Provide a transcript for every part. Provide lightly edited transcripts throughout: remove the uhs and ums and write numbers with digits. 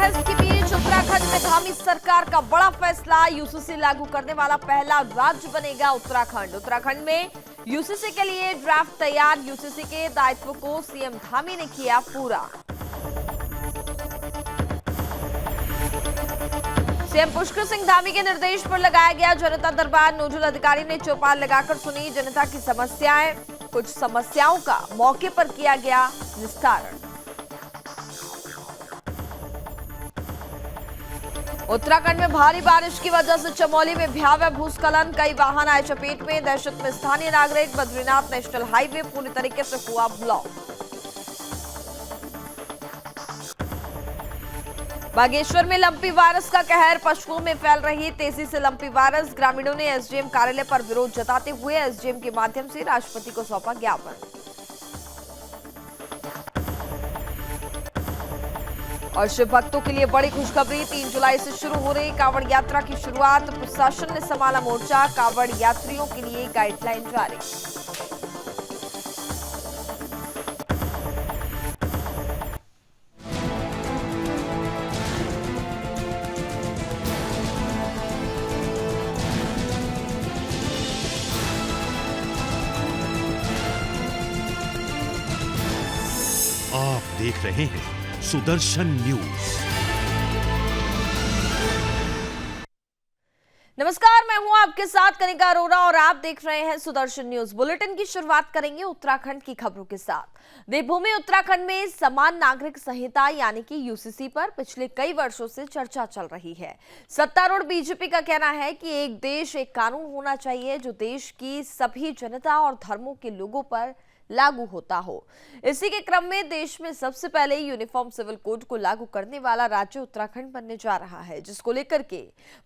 बहस के बीच उत्तराखंड में धामी सरकार का बड़ा फैसला। यूसीसी लागू करने वाला पहला राज्य बनेगा उत्तराखंड। उत्तराखंड में यूसीसी के लिए ड्राफ्ट तैयार। यूसीसी के दायित्व को सीएम धामी ने किया पूरा। सीएम पुष्कर सिंह धामी के निर्देश पर लगाया गया जनता दरबार। नोडल अधिकारी ने चौपाल लगाकर सुनी जनता की समस्याएं। कुछ समस्याओं का मौके पर किया गया निस्तारण। उत्तराखंड में भारी बारिश की वजह से चमोली में भयावह भूस्खलन। कई वाहन आए चपेट में। दहशत में स्थानीय नागरिक। बद्रीनाथ नेशनल हाईवे पूरी तरीके से हुआ ब्लॉक। बागेश्वर में लंपी वायरस का कहर। पशुओं में फैल रही तेजी से लंपी वायरस। ग्रामीणों ने एसडीएम कार्यालय पर विरोध जताते हुए एसडीएम के माध्यम से राष्ट्रपति को सौंपा ज्ञापन। और शिव भक्तों के लिए बड़ी खुशखबरी। 3 जुलाई से शुरू हो रही कांवड़ यात्रा की शुरुआत। प्रशासन ने संभाला मोर्चा। कांवड़ यात्रियों के लिए गाइडलाइन जारी। आप देख रहे हैं सुदर्शन न्यूज। नमस्कार, मैं हूं आपके साथ कनिका अरोरा और आप देख रहे हैं सुदर्शन न्यूज। बुलेटिन की शुरुआत करेंगे उत्तराखंड की खबरों के साथ। देवभूमि उत्तराखंड में समान नागरिक संहिता यानी कि यूसीसी पर पिछले कई वर्षों से चर्चा चल रही है। सत्तारूढ़ बीजेपी का कहना है कि एक देश एक कानून होना चाहिए जो देश की सभी जनता और धर्मों के लोगों पर लागू होता हो। इसी के क्रम में देश में सबसे पहले यूनिफॉर्म सिविल कोड को लागू करने वाला राज्य उत्तराखंड बनने जा रहा है, जिसको लेकर के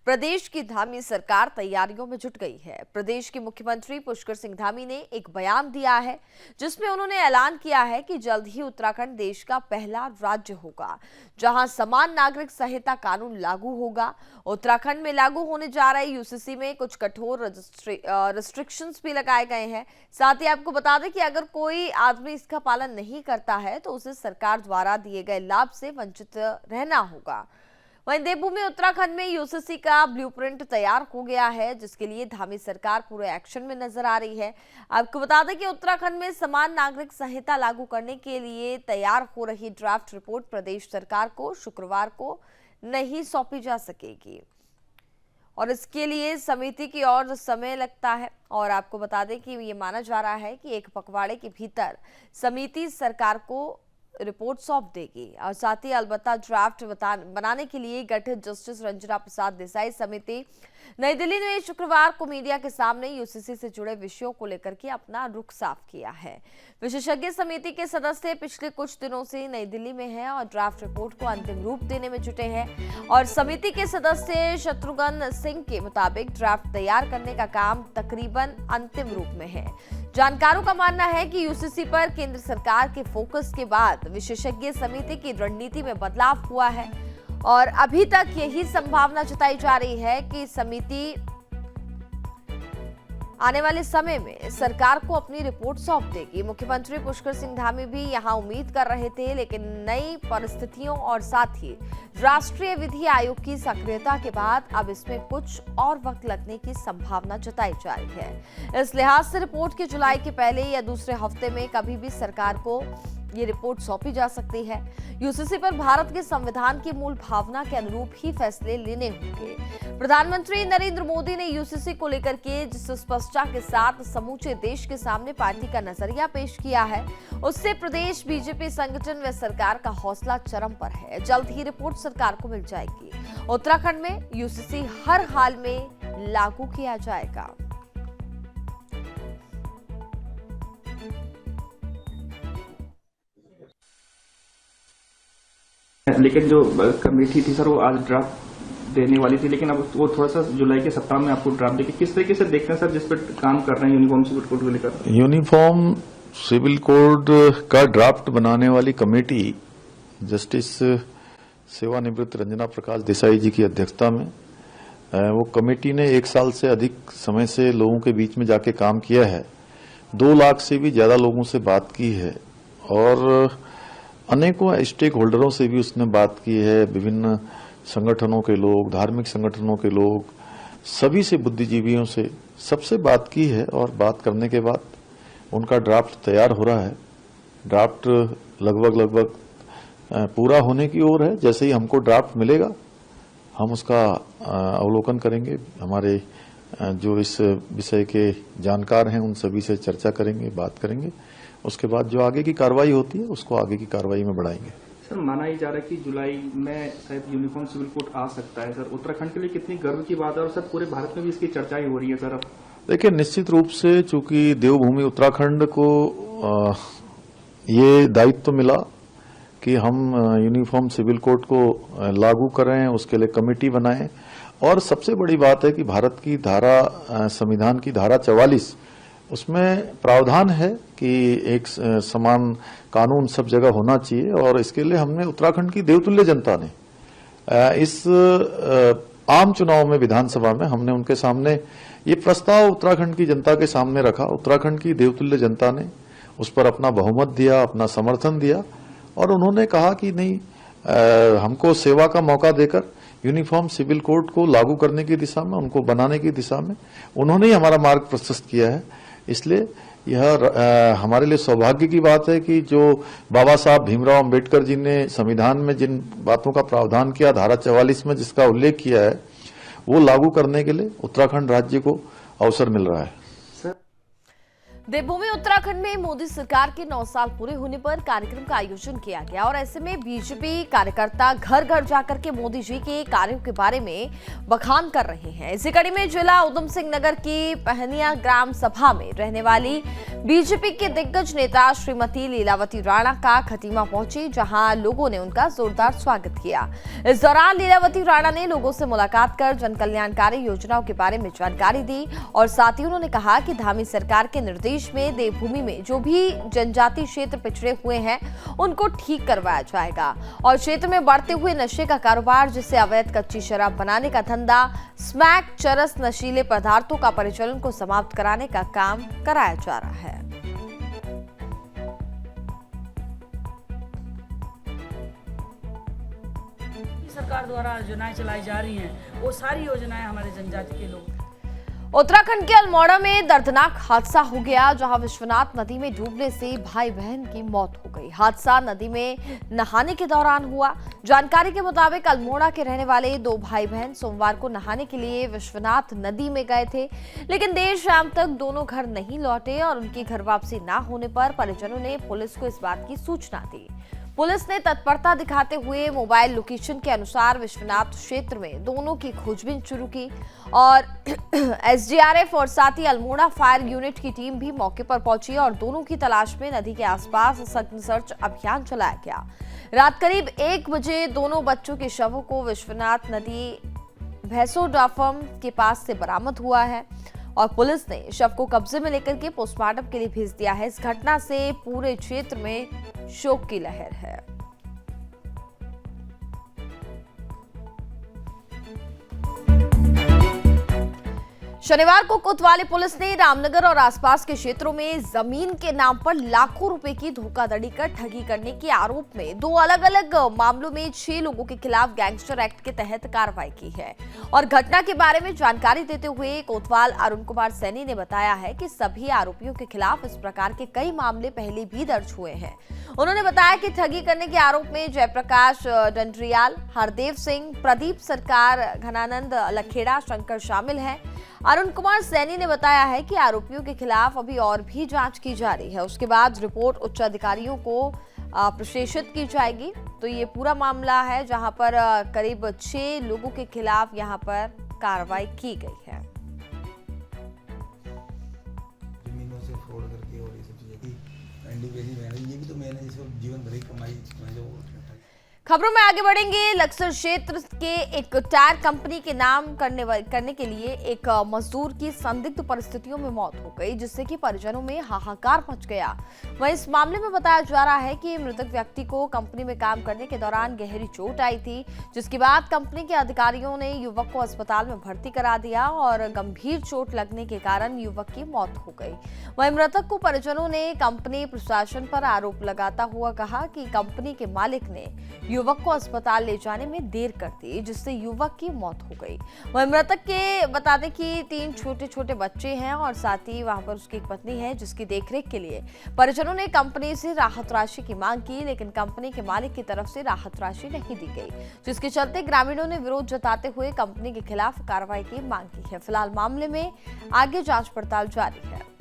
प्रदेश की धामी सरकार तैयारियों में जुट गई है। प्रदेश के मुख्यमंत्री पुष्कर सिंह धामी ने एक बयान दिया है जिसमें उन्होंने ऐलान किया है कि जल्द ही उत्तराखंड देश का पहला राज्य होगा जहां समान नागरिक संहिता कानून लागू होगा। उत्तराखंड में लागू होने जा रहे यूसीसी में कुछ कठोर रिस्ट्रिक्शंस भी लगाए गए हैं। साथ ही आपको बता दें कि अगर कोई आदमी इसका पालन नहीं करता है तो उसे सरकार द्वारा दिए गए लाभ से वंचित रहना होगा। वहीं देवभूमि उत्तराखंड में यूसीसी का ब्लूप्रिंट तैयार हो गया है, जिसके लिए धामी सरकार पूरे एक्शन में नजर आ रही है। आपको बता दें कि उत्तराखंड में समान नागरिक संहिता लागू करने के लिए तैयार हो रही ड्राफ्ट रिपोर्ट प्रदेश सरकार को शुक्रवार को नहीं सौंपी जा सकेगी और इसके लिए समिति की ओर समय लगता है। और आपको बता दें कि ये माना जा रहा है कि एक पखवाड़े के भीतर समिति सरकार को रिपोर्ट सौंप देगी। और साथ ही अलबत्ता ड्राफ्ट बनाने के लिए गठित जस्टिस रंजना प्रसाद देसाई समिति नई दिल्ली में शुक्रवार को मीडिया के सामने यूसीसी से जुड़े विषयों को लेकर के अपना रुख साफ किया है। विशेषज्ञ समिति के सदस्य पिछले कुछ दिनों से नई दिल्ली में हैं और ड्राफ्ट रिपोर्ट को अंतिम रूप देने में जुटे हैं। और समिति के सदस्य शत्रुघ्न सिंह के मुताबिक ड्राफ्ट तैयार करने का काम तकरीबन अंतिम रूप में है। जानकारों का मानना है कि यूसीसी पर केंद्र सरकार के फोकस के बाद विशेषज्ञ समिति की रणनीति में बदलाव हुआ है और अभी तक यही संभावना जताई जा रही है कि समिति आने वाले समय में सरकार को अपनी रिपोर्ट सौंप देगी। मुख्यमंत्री पुष्कर सिंह धामी भी यहां उम्मीद कर रहे थे, लेकिन नई परिस्थितियों और साथ ही राष्ट्रीय विधि आयोग की सक्रियता के बाद अब इसमें कुछ और वक्त लगने की संभावना जताई जा रही है। इस लिहाज से रिपोर्ट के जुलाई के पहले या दूसरे हफ्ते में कभी भी सरकार को ये रिपोर्ट सौंपी जा सकती है। यूसीसी पर भारत के संविधान की मूल भावना के अनुरूप ही फैसले लेने होंगे। प्रधानमंत्री नरेंद्र मोदी ने यूसीसी को लेकर के जिस स्पष्टता के साथ समूचे देश के सामने पार्टी का नजरिया पेश किया है, उससे प्रदेश बीजेपी संगठन व सरकार का हौसला चरम पर है। जल्द ही रिपोर्ट सरकार को मिल जाएगी। उत्तराखंड में यूसीसी हर हाल में लागू किया जाएगा। लेकिन जो कमेटी थी सर वो आज ड्राफ्ट देने वाली थी, लेकिन अब वो थोड़ा सा जुलाई के सप्ताह में आपको ड्राफ्ट देगी। किस तरीके से देखते हैं सर जिस पर काम कर रहे हैं यूनिफॉर्म सिविल कोड को लेकर? यूनिफॉर्म सिविल कोड का ड्राफ्ट बनाने वाली कमेटी जस्टिस सेवानिवृत्त रंजना प्रकाश देसाई जी की अध्यक्षता में वो कमेटी ने 1 साल से अधिक समय से लोगों के बीच में जाके काम किया है। 2 लाख से भी ज्यादा लोगों से बात की है और अनेकों स्टेक होल्डरों से भी उसने बात की है, विभिन्न संगठनों के लोग, धार्मिक संगठनों के लोग, सभी से, बुद्धिजीवियों से, सबसे बात की है। और बात करने के बाद उनका ड्राफ्ट तैयार हो रहा है। ड्राफ्ट लगभग पूरा होने की ओर है। जैसे ही हमको ड्राफ्ट मिलेगा हम उसका अवलोकन करेंगे। हमारे जो इस विषय के जानकार हैं उन सभी से चर्चा करेंगे, बात करेंगे। उसके बाद जो आगे की कार्रवाई होती है उसको आगे की कार्रवाई में बढ़ाएंगे। सर, माना ही जा रहा है कि जुलाई में शायद यूनिफॉर्म सिविल कोड आ सकता है। सर, उत्तराखंड के लिए कितनी गर्व की बात है, और सर पूरे भारत में भी इसकी चर्चाएं हो रही है। सर, अब देखिए, निश्चित रूप से चूंकि देवभूमि उत्तराखंड को ये दायित्व मिला कि हम यूनिफॉर्म सिविल कोड को लागू करें, उसके लिए कमेटी बनाएं। और सबसे बड़ी बात है कि भारत की धारा, संविधान की धारा 44, उसमें प्रावधान है कि एक समान कानून सब जगह होना चाहिए। और इसके लिए हमने उत्तराखंड की देवतुल्य जनता ने इस आम चुनाव में, विधानसभा में, हमने उनके सामने ये प्रस्ताव उत्तराखंड की जनता के सामने रखा। उत्तराखंड की देवतुल्य जनता ने उस पर अपना बहुमत दिया, अपना समर्थन दिया, और उन्होंने कहा कि नहीं, हमको सेवा का मौका देकर यूनिफॉर्म सिविल कोड को लागू करने की दिशा में, उनको बनाने की दिशा में उन्होंने ही हमारा मार्ग प्रशस्त किया है। इसलिए यह हमारे लिए सौभाग्य की बात है कि जो बाबा साहब भीमराव अंबेडकर जी ने संविधान में जिन बातों का प्रावधान किया, धारा 44 में जिसका उल्लेख किया है, वो लागू करने के लिए उत्तराखंड राज्य को अवसर मिल रहा है। देवभूमि उत्तराखंड में मोदी सरकार के 9 साल पूरे होने पर कार्यक्रम का आयोजन किया गया और ऐसे में बीजेपी कार्यकर्ता घर घर जाकर के मोदी जी के कार्यों के बारे में बखान कर रहे हैं। इसी कड़ी में जिला उधम सिंह नगर की पहनिया ग्राम सभा में रहने वाली बीजेपी के दिग्गज नेता श्रीमती लीलावती राणा का खटीमा पहुंची, जहां लोगों ने उनका जोरदार स्वागत किया। इस दौरान लीलावती राणा ने लोगों से मुलाकात कर जन कल्याणकारी योजनाओं के बारे में जानकारी दी और साथ ही उन्होंने कहा कि धामी सरकार के निर्देश में देवभूमि में जो भी जनजाति क्षेत्र पिछड़े हुए हैं उनको ठीक करवाया जाएगा और क्षेत्र में बढ़ते हुए नशे का कारोबार, जिससे अवैध कच्ची शराब बनाने का धंधा, स्मैक, चरस, नशीले पदार्थों का परिचालन को समाप्त कराने का काम कराया जा रहा है। सरकार द्वारा योजनाएं चलाई जा रही हैं, वो सारी योजनाएं हमारे जनजाति के लोग। उत्तराखंड के अल्मोड़ा में दर्दनाक हादसा हो गया, जहां विश्वनाथ नदी में डूबने से भाई बहन की मौत हो गई। हादसा नदी में नहाने के दौरान हुआ। जानकारी के मुताबिक अल्मोड़ा के रहने वाले 2 भाई बहन सोमवार को नहाने के लिए विश्वनाथ नदी में गए थे, लेकिन देर शाम तक दोनों घर नहीं लौटे और उनकी घर वापसी न होने पर परिजनों ने पुलिस को इस बात की सूचना दी। पुलिस ने तत्परता दिखाते हुए मोबाइल लोकेशन के अनुसार विश्वनाथ क्षेत्र में दोनों की खोजबीन शुरू की और एसडीआरएफ और साथ ही अल्मोड़ा फायर यूनिट की टीम भी मौके पर पहुंची और दोनों की तलाश में नदी के आसपास सघन सर्च अभियान चलाया गया। रात करीब 1 बजे दोनों बच्चों के शवों को विश्वनाथ नदी भैंसोडाफम के पास से बरामद हुआ है और पुलिस ने शव को कब्जे में लेकर के पोस्टमार्टम के लिए भेज दिया है। इस घटना से पूरे क्षेत्र में शोक की लहर है। शनिवार को कोतवाली पुलिस ने रामनगर और आसपास के क्षेत्रों में जमीन के नाम पर लाखों रुपए की धोखाधड़ी कर ठगी करने के आरोप में 2 अलग-अलग मामलों में 6 लोगों के खिलाफ गैंगस्टर एक्ट के तहत कार्रवाई की है। और घटना के बारे में जानकारी देते हुए कोतवाल अरुण कुमार सैनी ने बताया है कि सभी आरोपियों के खिलाफ इस प्रकार के कई मामले पहले भी दर्ज हुए हैं। उन्होंने बताया कि ठगी करने के आरोप में जयप्रकाश डंडरियाल, हरदेव सिंह, प्रदीप सरकार, घनानंद लखेड़ा, शंकर शामिल हैं। अरुण कुमार सैनी ने बताया है कि आरोपियों के खिलाफ अभी और भी जांच की जा रही है, उसके बाद रिपोर्ट उच्च अधिकारियों को प्रेषित की जाएगी। तो ये पूरा मामला है जहां पर करीब 6 लोगों के खिलाफ यहां पर कार्रवाई की गई है। जमीनों से फ्रॉड करके और ये सब चीजें की एनडीपीएसी मैंने, ये भी तो मैंने जिसको जीवन भर की कमाई जो खबरों में आगे बढ़ेंगे। लक्सर क्षेत्र के एक टायर कंपनी के नाम करने के लिए एक मजदूर की संदिग्ध परिस्थितियों में मौत हो गई, जिससे कि परिजनों में हाहाकार मच गया। वहीं इस मामले में बताया जा रहा है कि मृतक व्यक्ति को कंपनी में काम करने के दौरान गहरी चोट आई थी, जिसके बाद कंपनी के अधिकारियों ने युवक को अस्पताल में भर्ती करा दिया और गंभीर चोट लगने के कारण युवक की मौत हो गई। वहीं मृतक को परिजनों ने कंपनी प्रशासन पर आरोप लगाता हुआ कहा कि कंपनी के मालिक ने युवक को अस्पताल ले जाने में देर कर दी, जिससे युवक की मौत हो गई। वहीं मृतक के बता दें कि 3 छोटे छोटे बच्चे हैं और साथ ही वहां पर उसकी एक पत्नी है, जिसकी देखरेख के लिए परिजनों ने कंपनी से राहत राशि की मांग की, लेकिन कंपनी के मालिक की तरफ से राहत राशि नहीं दी गई, जिसके चलते ग्रामीणों ने विरोध जताते हुए कंपनी के खिलाफ कार्रवाई की मांग की है। फिलहाल मामले में आगे जांच पड़ताल जारी है।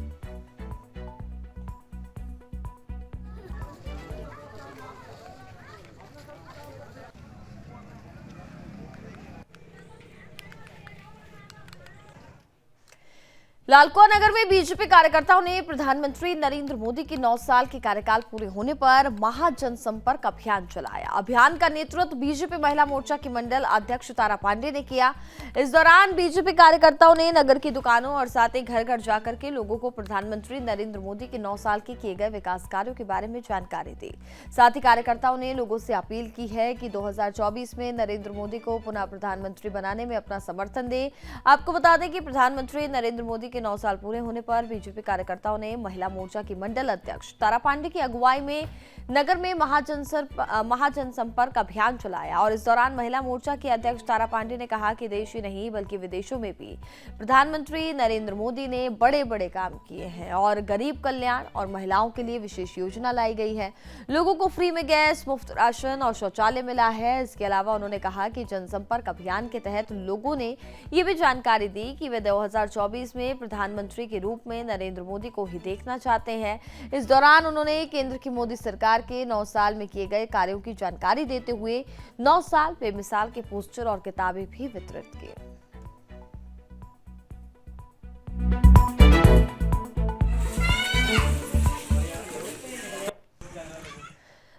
लालकुआं नगर में बीजेपी कार्यकर्ताओं ने प्रधानमंत्री नरेंद्र मोदी के 9 साल के कार्यकाल पूरे होने पर महाजनसंपर्क अभियान चलाया। अभियान का नेतृत्व बीजेपी महिला मोर्चा की मंडल अध्यक्ष तारा पांडे ने किया। इस दौरान बीजेपी कार्यकर्ताओं ने नगर की दुकानों और साथ ही घर घर जाकर के लोगों को प्रधानमंत्री नरेंद्र मोदी के 9 साल के किए गए विकास कार्यों के बारे में जानकारी दी। साथ ही कार्यकर्ताओं ने लोगों से अपील की है कि 2024 में नरेंद्र मोदी को पुनः प्रधानमंत्री बनाने में अपना समर्थन दें। आपको बता दें कि प्रधानमंत्री नरेंद्र मोदी के 9 साल पूरे होने पर बीजेपी कार्यकर्ताओं ने महिला मोर्चा की मंडल अध्यक्ष तारा पांडे की अगुवाई में नगर में महाजनसंपर्क अभियान चलाया और इस दौरान महिला मोर्चा की अध्यक्ष तारा पांडे ने कहा कि देश ही नहीं बल्कि विदेशों में भी प्रधानमंत्री नरेंद्र मोदी ने बड़े बड़े काम किए हैं और गरीब कल्याण और महिलाओं के लिए विशेष योजना लाई गई है। लोगों को फ्री में गैस, मुफ्त राशन और शौचालय मिला है। इसके अलावा उन्होंने कहा कि जनसंपर्क अभियान के तहत लोगों ने ये भी जानकारी दी कि वे 2024 में प्रधानमंत्री के रूप में नरेंद्र मोदी को ही देखना चाहते हैं। इस दौरान उन्होंने केंद्र की मोदी सरकार के 9 साल में किए गए कार्यों की जानकारी देते हुए 9 साल बेमिसाल के पोस्टर और किताबें भी वितरित की।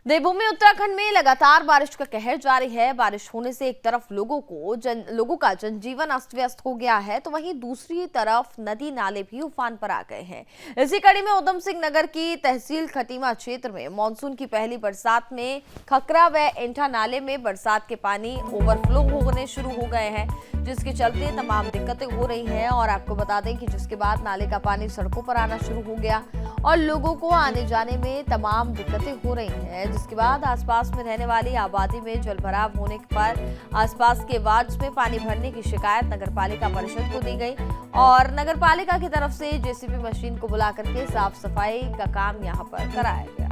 देवभूमि उत्तराखंड में लगातार बारिश का कहर जारी है। बारिश होने से एक तरफ लोगों का जनजीवन अस्त व्यस्त हो गया है, तो वहीं दूसरी तरफ नदी नाले भी उफान पर आ गए हैं। इसी कड़ी में उधम सिंह नगर की तहसील खटीमा क्षेत्र में मानसून की पहली बरसात में खकरा व एंठा नाले में बरसात के पानी ओवरफ्लो होने शुरू हो गए हैं, जिसके चलते तमाम दिक्कतें हो रही हैं। और आपको बता दें कि जिसके बाद नाले का पानी सड़कों पर आना शुरू हो गया और लोगों को आने जाने में तमाम दिक्कतें हो रही हैं, जिसके बाद आसपास में रहने वाली आबादी में जलभराव होने पर आसपास के वार्ड्स में पानी भरने की शिकायत नगरपालिका परिषद को दी गई और नगरपालिका की तरफ से जेसीबी मशीन को बुला करके साफ सफाई का काम यहां पर कराया गया।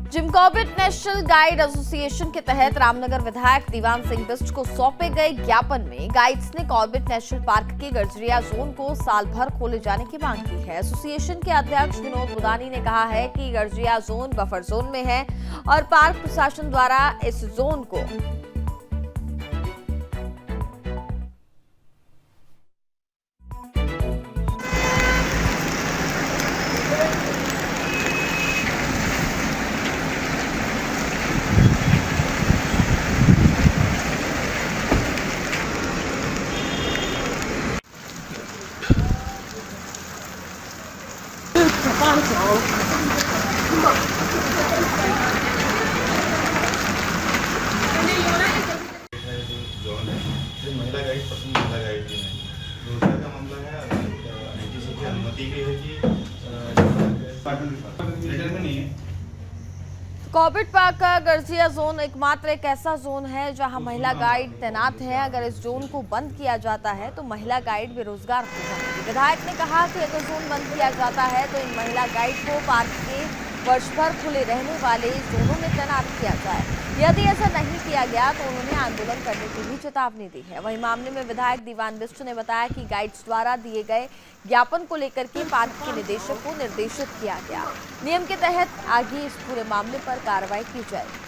Jim Corbett national guide association के तहत रामनगर विधायक दीवान सिंह बिष्ट को सौंपे गए ज्ञापन में गाइड्स ने कॉर्बेट नेशनल पार्क के गरजिया जोन को साल भर खोले जाने की मांग की है। एसोसिएशन के अध्यक्ष विनोद बुदानी ने कहा है कि गरजिया जोन बफर जोन में है और पार्क प्रशासन द्वारा इस जोन को जोन है जो महिला गाइड पसंद महिला गाइड की है। दूसरा का मामला है आईटीसी की अनुमति की है कि लेटर में नहीं है। कॉर्बेट पार्क का गरजिया जोन एकमात्र एक ऐसा जोन है जहां महिला गाइड तैनात है। अगर इस जोन को बंद किया जाता है तो महिला गाइड बेरोजगार हो जाएंगी। विधायक ने कहा कि अगर जोन बंद किया जाता है तो इन महिला गाइड को पार्क के वर्ष भर खुले रहने वाले जोनों में तैनात किया जाए। यदि ऐसा नहीं किया गया तो उन्होंने आंदोलन करने की भी चेतावनी दी है। वहीं मामले में विधायक दीवान बिष्ट ने बताया कि गाइड्स द्वारा दिए गए ज्ञापन को लेकर के पार्क के निदेशक को निर्देशित किया गया। नियम के तहत आगे इस पूरे मामले पर कार्रवाई की जाएगी।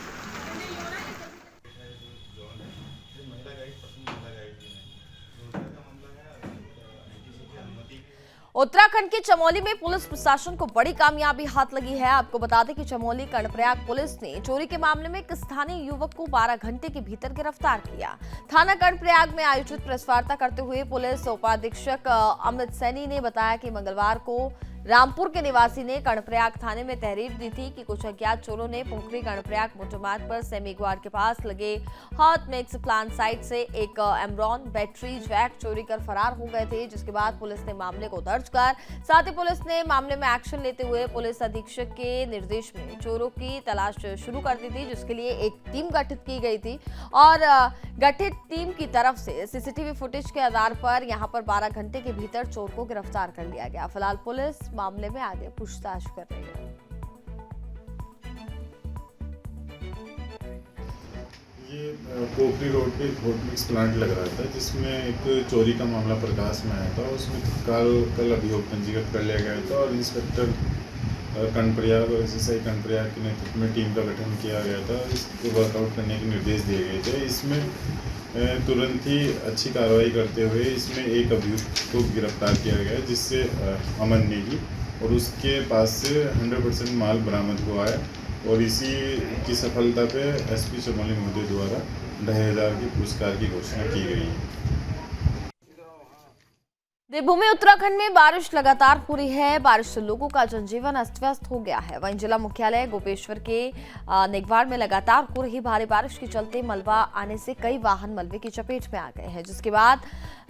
उत्तराखंड के चमोली में पुलिस प्रशासन को बड़ी कामयाबी हाथ लगी है। आपको बता दें कि चमोली कर्णप्रयाग पुलिस ने चोरी के मामले में एक स्थानीय युवक को 12 घंटे के भीतर गिरफ्तार किया। थाना कर्णप्रयाग में आयोजित प्रेस वार्ता करते हुए पुलिस उपाधीक्षक अमित सैनी ने बताया कि मंगलवार को रामपुर के निवासी ने कर्णप्रयाग थाने में तहरीर दी थी कि कुछ अज्ञात चोरों ने पोखरी कर्णप्रयाग मोटरमार्ग पर सेमीग्वार के पास लगे हॉट मिक्स प्लांट साइट से एक एमरॉन बैटरी जैक चोरी कर फरार हो गए थे, जिसके बाद पुलिस ने मामले को दर्ज कर साथ ही पुलिस ने मामले में एक्शन लेते हुए पुलिस अधीक्षक के निर्देश में चोरों की तलाश शुरू कर दी थी, जिसके लिए एक टीम गठित की गई थी और गठित टीम की तरफ से सीसीटीवी फुटेज के आधार पर यहां पर 12 घंटे के भीतर चोर को गिरफ्तार कर लिया गया। फिलहाल पुलिस मामले में आगे पूछताछ कर रही है। ये पोखरी रोड पे हॉट मिक्स प्लांट लग रहा था, जिसमें एक चोरी का मामला प्रकाश में आया था। उसमें कल अभियोग पंजीकृत कर लिया गया था और इंस्पेक्टर कर्णप्रयाग और एसएसआई कर्णप्रयाग के नेतृत्व में टीम का गठन किया गया था। इसको वर्कआउट करने के निर्देश दिए गए थे। इसमें तुरंत ही अच्छी कार्रवाई करते हुए इसमें एक अभियुक्त को गिरफ्तार किया गया, जिससे अमन नेगी, और उसके पास से 100% माल बरामद हुआ है और इसी की सफलता पे एसपी चमोली महोदय द्वारा 2,500 की पुरस्कार की घोषणा की गई है। देवभूमि उत्तराखंड में बारिश लगातार हो रही है। बारिश से लोगों का जनजीवन अस्त व्यस्त हो गया है। वहीं जिला मुख्यालय गोपेश्वर के नेगवाड़ में लगातार हो रही भारी बारिश के चलते मलबा आने से कई वाहन मलबे की चपेट में आ गए हैं, जिसके बाद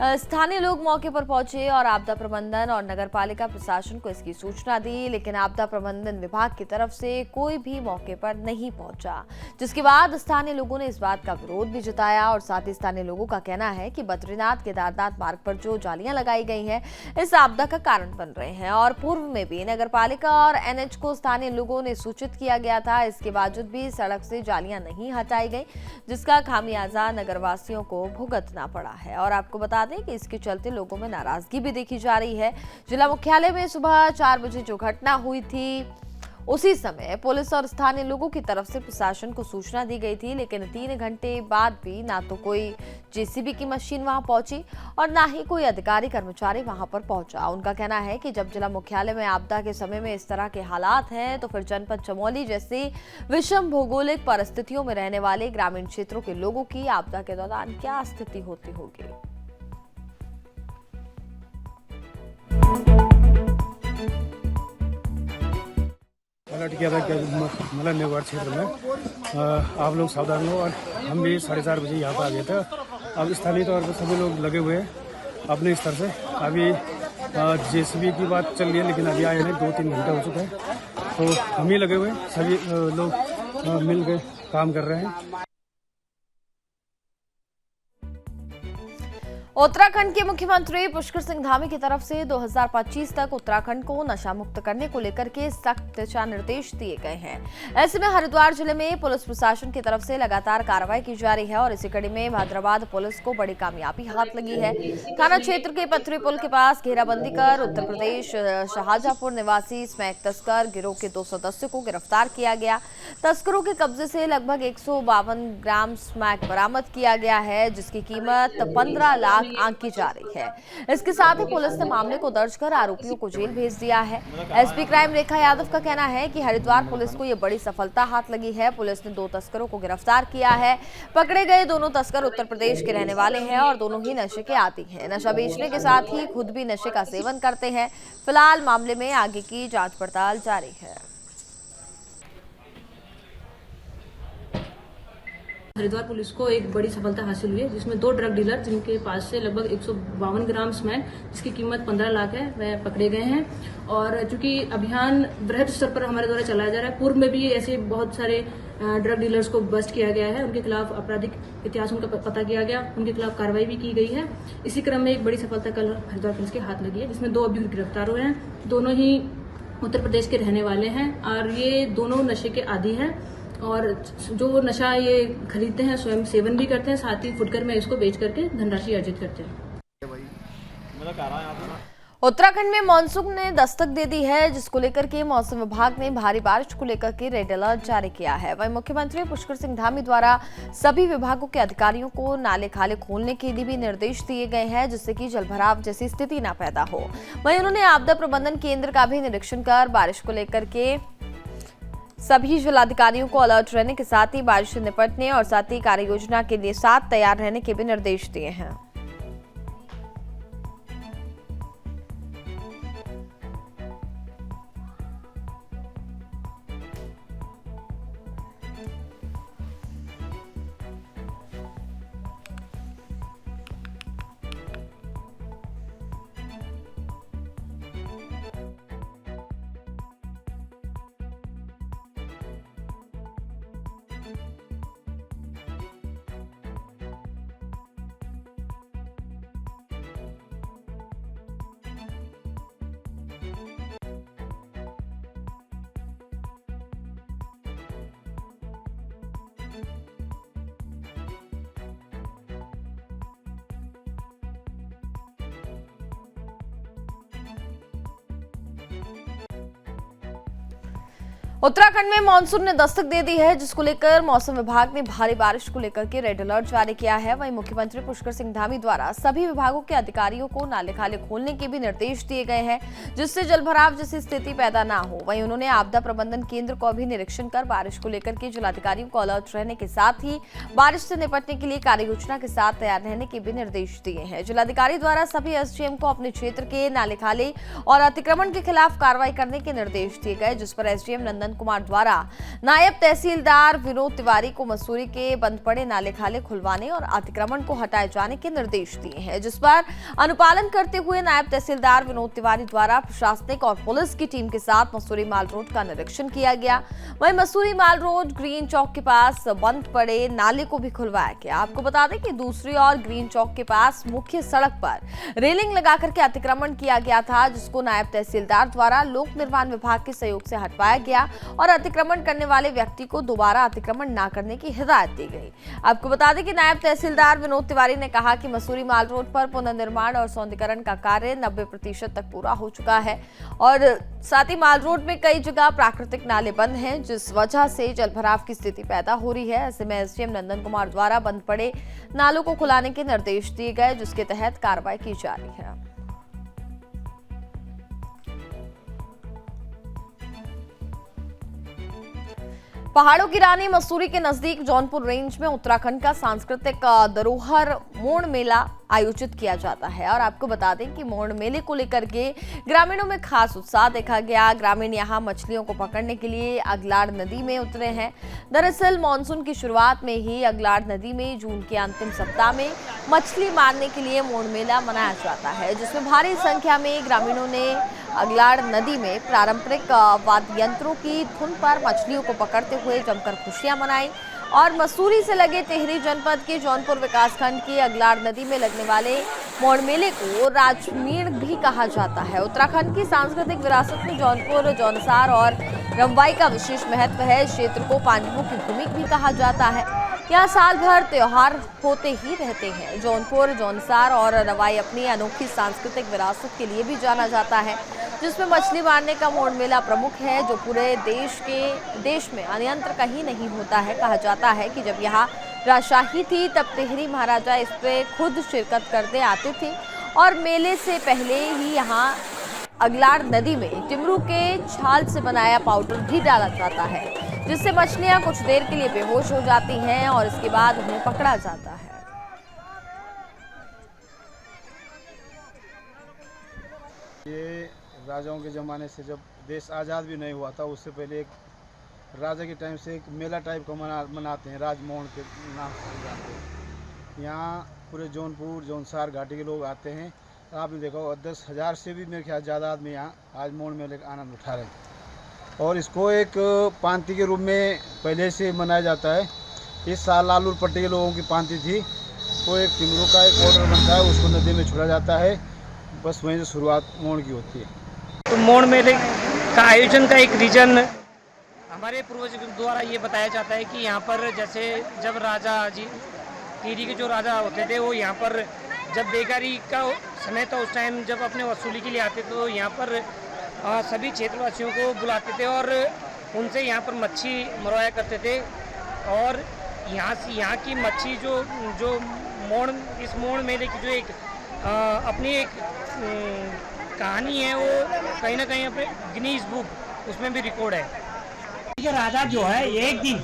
स्थानीय लोग मौके पर पहुंचे और आपदा प्रबंधन और नगरपालिका प्रशासन को इसकी सूचना दी, लेकिन आपदा प्रबंधन विभाग की तरफ से कोई भी मौके पर नहीं पहुंचा, जिसके बाद स्थानीय लोगों ने इस बात का विरोध भी जताया और साथ ही स्थानीय लोगों का कहना है कि बद्रीनाथ केदारनाथ मार्ग पर जो जालियां लगाई गई हैं इस आपदा का कारण बन रहे हैं और पूर्व में भी नगरपालिका और एनएच को स्थानीय लोगों ने सूचित किया गया था। इसके बावजूद भी सड़क से जालियां नहीं हटाई गई, जिसका खामियाजा नगरवासियों को भुगतना पड़ा है। और आपको बता दें कि इसके चलते लोगों में नाराजगी भी देखी जा रही है। जिला मुख्यालय में सुबह 4 बजे जो घटना हुई थी उसी समय पुलिस और स्थानीय लोगों की तरफ से प्रशासन को सूचना दी गई थी, लेकिन 3 घंटे बाद भी ना तो कोई जेसीबी की मशीन वहां पहुंची और ना ही कोई अधिकारी कर्मचारी वहां पर पहुंचा। उनका कहना है कि जब जिला मुख्यालय में आपदा के समय में इस तरह के हालात हैं तो फिर जनपद चमोली जैसी विषम भौगोलिक परिस्थितियों में रहने वाले ग्रामीण क्षेत्रों के लोगों की आपदा के दौरान क्या स्थिति होती होगी। अलर्ट किया था कि मतलब नेगवाड़ क्षेत्र में आप लोग सावधान हो, और हम भी 4:30 बजे यहाँ पर आ गए थे। अब स्थानीय तौर पर सभी लोग लगे हुए हैं अपने स्तर से। अभी जेसीबी की बात चल रही है, लेकिन अभी आए हैं 2-3 घंटे हो चुके हैं, तो हम ही लगे हुए हैं। सभी लोग मिल के काम कर रहे हैं। उत्तराखंड के मुख्यमंत्री पुष्कर सिंह धामी की तरफ से 2025 तक उत्तराखंड को नशा मुक्त करने को लेकर के सख्त दिशा निर्देश दिए गए हैं। ऐसे में हरिद्वार जिले में पुलिस प्रशासन की तरफ से लगातार कार्रवाई की जा रही है और इसी कड़ी में भाद्राबाद पुलिस को बड़ी कामयाबी हाथ लगी है। थाना क्षेत्र के पथरी पुल के पास घेराबंदी कर उत्तर प्रदेश शाहजहांपुर निवासी स्मैक तस्कर गिरोह के 2 सदस्यों को गिरफ्तार किया गया। तस्करों के कब्जे से लगभग 152 ग्राम स्मैक बरामद किया गया है, जिसकी कीमत 15 लाख आंकी जा रही है। इसके साथ ही पुलिस ने मामले को दर्ज कर आरोपियों को जेल भेज दिया है। एसपी क्राइम रेखा यादव का कहना है कि हरिद्वार पुलिस को यह बड़ी सफलता हाथ लगी है। पुलिस ने 2 तस्करों को गिरफ्तार किया है। पकड़े गए दोनों तस्कर उत्तर प्रदेश के रहने वाले हैं और दोनों ही नशे के आदी हैं। नशा बेचने के साथ ही खुद भी नशे का सेवन करते हैं। फिलहाल मामले में आगे की जांच पड़ताल जारी है। हरिद्वार पुलिस को एक बड़ी सफलता हासिल हुई है, जिसमें 2 ड्रग डीलर जिनके पास से लगभग 152 ग्राम स्मैक जिसकी कीमत 15 लाख है वह पकड़े गए हैं। और चूंकि अभियान बृहद स्तर पर हमारे द्वारा चलाया जा रहा है, पूर्व में भी ऐसे बहुत सारे ड्रग डीलर्स को बस्ट किया गया है, उनके खिलाफ आपराधिक इतिहास उनका पता किया गया, उनके खिलाफ कार्रवाई भी की गई है। इसी क्रम में एक बड़ी सफलता कल हरिद्वार पुलिस के हाथ लगी है, जिसमें 2 अभियुक्त गिरफ्तार हुए हैं। दोनों ही उत्तर प्रदेश के रहने वाले हैं और ये दोनों नशे के आदी हैं और जो नशा ये खरीदते हैं स्वयं सेवन भी करते हैं, साथ ही फुटकर में इसको बेच करके धनराशि अर्जित करते हैं। उत्तराखंड में मानसून ने दस्तक दे दी है, जिसको लेकर के मौसम विभाग ने भारी बारिश को लेकर के रेड अलर्ट जारी किया है। वहीं मुख्यमंत्री पुष्कर सिंह धामी द्वारा सभी विभागों के अधिकारियों को नाले खाले खोलने के लिए भी निर्देश दिए गए हैं, जिससे कि जलभराव जैसी स्थिति न पैदा हो। वहीं उन्होंने आपदा प्रबंधन केंद्र का भी निरीक्षण कर बारिश को लेकर के सभी जिलाधिकारियों को अलर्ट रहने के साथ ही बारिश से निपटने और साथ ही कार्य योजना के लिए साथ तैयार रहने के भी निर्देश दिए हैं। उत्तराखंड में मानसून ने दस्तक दे दी है, जिसको लेकर मौसम विभाग ने भारी बारिश को लेकर के रेड अलर्ट जारी किया है। वहीं मुख्यमंत्री पुष्कर सिंह धामी द्वारा सभी विभागों के अधिकारियों को नाले खाले खोलने के भी निर्देश दिए गए हैं, जिससे जलभराव जैसी स्थिति पैदा ना हो। वहीं उन्होंने आपदा प्रबंधन केंद्र को भी निरीक्षण कर बारिश को लेकर के जिलाधिकारियों को अलर्ट रहने के साथ ही बारिश से निपटने के लिए कार्य योजना के साथ तैयार रहने के भी निर्देश दिए हैं। जिलाधिकारी द्वारा सभी एसडीएम को अपने क्षेत्र के नाले खाले और अतिक्रमण के खिलाफ कार्रवाई करने के निर्देश दिए गए, जिस पर एसडीएम नंदन कुमार द्वारा नायब तहसीलदार विनोद तिवारी को मसूरी के बंद पड़े नाले खाले खुलवाने और अतिक्रमण को हटाए जाने के निर्देश दिए हैं, जिस पर अनुपालन करते हुए नायब तहसीलदार विनोद तिवारी द्वारा प्रशासनिक और पुलिस की टीम के साथ मसूरी माल रोड का निरीक्षण किया गया। वहीं मसूरी माल रोड ग्रीन चौक के पास बंद पड़े नाले को भी खुलवाया गया। आपको बता दें कि दूसरी ओर ग्रीन चौक के पास मुख्य सड़क पर रेलिंग लगाकर के अतिक्रमण किया गया था, जिसको नायब तहसीलदार द्वारा लोक निर्माण विभाग के सहयोग से हटवाया गया और अतिक्रमण करने वाले व्यक्ति को दोबारा अतिक्रमण न करने की हिदायत दी गई। आपको बता दें कि नायब तहसीलदार विनोद तिवारी ने कहा कि मसूरी माल रोड पर पुनर्निर्माण और सौंदर्यीकरण का कार्य 90% तक पूरा हो चुका है और साथ ही माल रोड में कई जगह प्राकृतिक नाले बंद हैं, जिस वजह से जलभराव की स्थिति पैदा हो रही है। ऐसे में एसडीएम नंदन कुमार द्वारा बंद पड़े नालों को खुलाने के निर्देश दिए गए, जिसके तहत कार्रवाई की जा रही है। पहाड़ों की रानी मसूरी के नजदीक जौनपुर रेंज में उत्तराखंड का सांस्कृतिक धरोहर मोड़ मेला आयोजित किया जाता है और आपको बता दें कि मोड़ मेले को लेकर के ग्रामीणों में खास उत्साह देखा गया। ग्रामीण यहां मछलियों को पकड़ने के लिए अगलाड़ नदी में उतरे हैं। दरअसल मानसून की शुरुआत में ही अगलाड़ नदी में जून के अंतिम सप्ताह में मछली मारने के लिए मोड़ मेला मनाया जाता है, जिसमें भारी संख्या में ग्रामीणों ने अगलाड़ नदी में पारंपरिक वाद्य यंत्रों की धुन पर मछलियों को पकड़ते हुए जमकर खुशियां मनाई। और मसूरी से लगे टिहरी जनपद के जौनपुर विकासखंड की अगलाड़ नदी में लगने वाले मोड़ मेले को राजमीण भी कहा जाता है। उत्तराखंड की सांस्कृतिक विरासत में जौनपुर, जौनसार और रंवाई का विशेष महत्व है। इस क्षेत्र को पांडवों की भूमि भी कहा जाता है। यहाँ साल भर त्योहार होते ही रहते हैं। जौनपुर, जौनसार और रंवाई अपनी अनोखी सांस्कृतिक विरासत के लिए भी जाना जाता है, जिसमें मछली मारने का मोड़ मेला प्रमुख है, जो पूरे देश में अन्यत्र कहीं नहीं होता है। कहा जाता है कि जब यहाँ राजशाही थी तब टिहरी महाराजा इस पे खुद शिरकत करते आते थे और मेले से पहले ही यहाँ अगलाड़ नदी में टिमरू के छाल से बनाया पाउडर भी डाला जाता है, जिससे मछलियाँ कुछ देर के लिए बेहोश हो जाती हैं और इसके बाद उन्हें पकड़ा जाता है। ये राजाओं के ज़माने से, जब देश आज़ाद भी नहीं हुआ था, उससे पहले एक राजा के टाइम से एक मेला टाइप का मनाते हैं, राजमोहन के नाम से जानते हैं। यहाँ पूरे जौनपुर, जौनसार घाटी के लोग आते हैं। आपने देखा होगा 10,000 से भी मेरे ख्याल ज़्यादा आदमी यहाँ आज मोड़ मेले का आनंद उठा रहे हैं और इसको एक पांति के रूप में पहले से मनाया जाता है। इस साल लालूर पट्टी के लोगों की पांति थी, तो एक टिमरू का एक ऑर्डर बनता है, उसको नदी में छोड़ा जाता है। बस वहीं से शुरुआत मोड़ की होती है। तो मोड़ मेले का आयोजन का एक रीजन हमारे पूर्वज द्वारा ये बताया जाता है कि यहाँ पर जैसे जब राजा जी टिहरी के जो राजा होते थे वो यहाँ पर जब बेकारी का समय था उस टाइम जब अपने वसूली के लिए आते तो यहाँ पर सभी क्षेत्रवासियों को बुलाते थे और उनसे यहाँ पर मच्छी मरवाया करते थे। और यहाँ की मच्छी जो मोड़, इस मोड़ मेले की जो एक अपनी एक कहानी है, वो कहीं ना कहीं अपने गिनीज बुक उसमें भी रिकॉर्ड है। ये राजा जो है एक दिन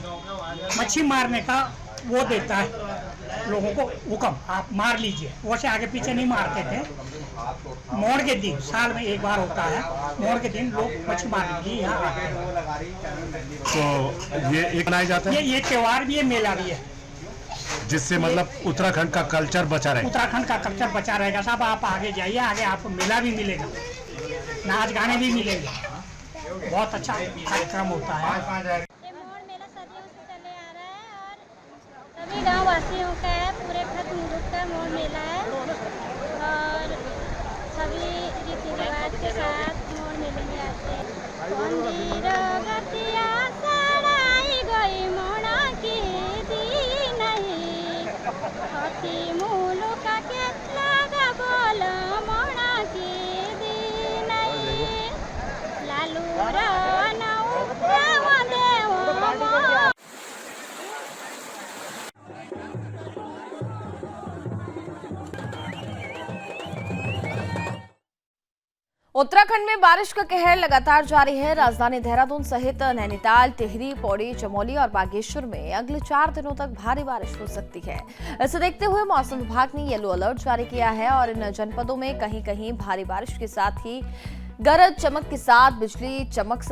मच्छी मारने का वो देता है लोगों को हुक्म, आप मार लीजिए। वैसे आगे पीछे नहीं मारते थे। मोड़ के दिन साल में एक बार होता है, मोड़ के दिन लोग मच्छी मारने के लिए यहाँ आते हैं। तो ये एक मनाया जाता है, ये त्योहार भी है, मेला भी है, जिससे मतलब उत्तराखंड का कल्चर बचा रहे। उत्तराखंड का कल्चर बचा रहेगा। साहब आप आगे जाइए, आगे आपको मेला भी मिलेगा, नाच गाने भी मिलेंगे, बहुत अच्छा कार्यक्रम होता है। ये मोड़ मेला सदियों से चले आ रहा है और सभी गाँव वासियों का है, पूरे खत्म मुल्क का मोड़ मेला है और सभी रीति रिवाज के साथ मोड़ मेले में आते हैं। गतिया सड़ाई गई मोड़ा की दी नहीं होती मुल्क के लगा बोल मोड़ा की दी नहीं लालू उत्तराखंड में बारिश का कहर लगातार जारी है। राजधानी देहरादून सहित नैनीताल, टिहरी, पौड़ी, चमोली और बागेश्वर में अगले 4 दिनों तक भारी बारिश हो सकती है। इसे देखते हुए मौसम विभाग ने येलो अलर्ट जारी किया है और इन जनपदों में कहीं कहीं भारी बारिश के साथ ही गरज चमक के साथ बिजली चमक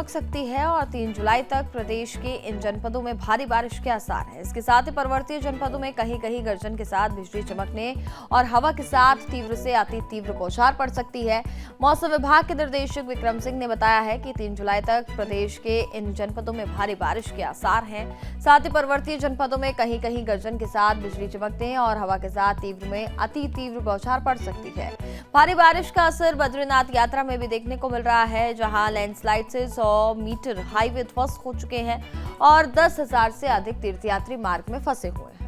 सकती है और 3 जुलाई तक प्रदेश के इन जनपदों में भारी बारिश के आसार हैं। इसके साथ ही पर्वतीय जनपदों में कहीं कहीं गर्जन के साथ बिजली चमकने और हवा के साथ तीव्र से अति तीव्र बौछार पड़ सकती है। मौसम विभाग के निर्देशक विक्रम सिंह ने बताया है कि 3 जुलाई तक प्रदेश के इन जनपदों में भारी बारिश के आसार हैं। साथ ही पर्वतीय जनपदों में कहीं कहीं गर्जन के साथ बिजली चमकने और हवा के साथ तीव्र में अति तीव्र बौछार पड़ सकती है। भारी बारिश का असर बद्रीनाथ यात्रा में भी देखने को मिल रहा है, जहां लैंडस्लाइड से 100 मीटर हाईवे ध्वस्त हो चुके हैं और 10,000 से अधिक तीर्थयात्री मार्ग में फंसे हुए हैं।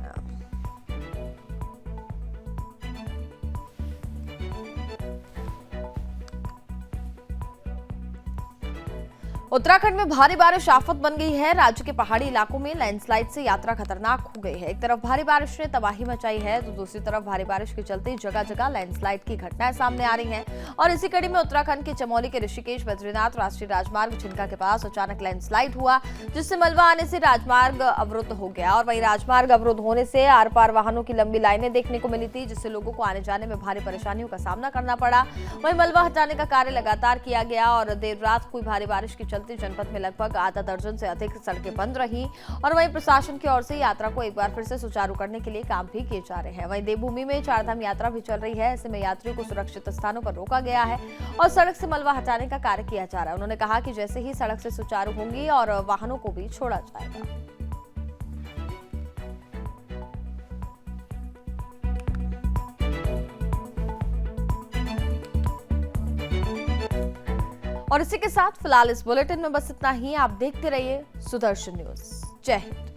उत्तराखंड में भारी बारिश आफत बन गई है। राज्य के पहाड़ी इलाकों में लैंडस्लाइड से यात्रा खतरनाक हो गई है। एक तरफ भारी बारिश ने तबाही मचाई है तो दूसरी तरफ भारी बारिश के चलते जगह जगह लैंडस्लाइड की घटनाएं सामने आ रही हैं और इसी कड़ी में उत्तराखंड के चमोली के ऋषिकेश बद्रीनाथ राष्ट्रीय राजमार्ग छिनका के पास अचानक लैंडस्लाइड हुआ, जिससे मलबा आने से राजमार्ग अवरुद्ध हो गया और वहीं राजमार्ग अवरुद्ध होने से आर पार वाहनों की लंबी लाइनें देखने को मिली थी, जिससे लोगों को आने जाने में भारी परेशानियों का सामना करना पड़ा। वहीं मलबा हटाने का कार्य लगातार किया गया और देर रात हुई भारी बारिश के चलते जनपद में लगभग आधा दर्जन से अधिक सड़कें बंद रही और वहीं प्रशासन की ओर से यात्रा को एक बार फिर से सुचारू करने के लिए काम भी किए जा रहे हैं। वहीं देवभूमि में चारधाम यात्रा भी चल रही है। ऐसे में यात्रियों को सुरक्षित स्थानों पर रोका गया है और सड़क से मलबा हटाने का कार्य किया जा रहा है। उन्होंने कहा कि जैसे ही सड़क से सुचारू होंगी और वाहनों को भी छोड़ा जाएगा। और इसी के साथ फिलहाल इस बुलेटिन में बस इतना ही। आप देखते रहिए सुदर्शन न्यूज। जय हिंद।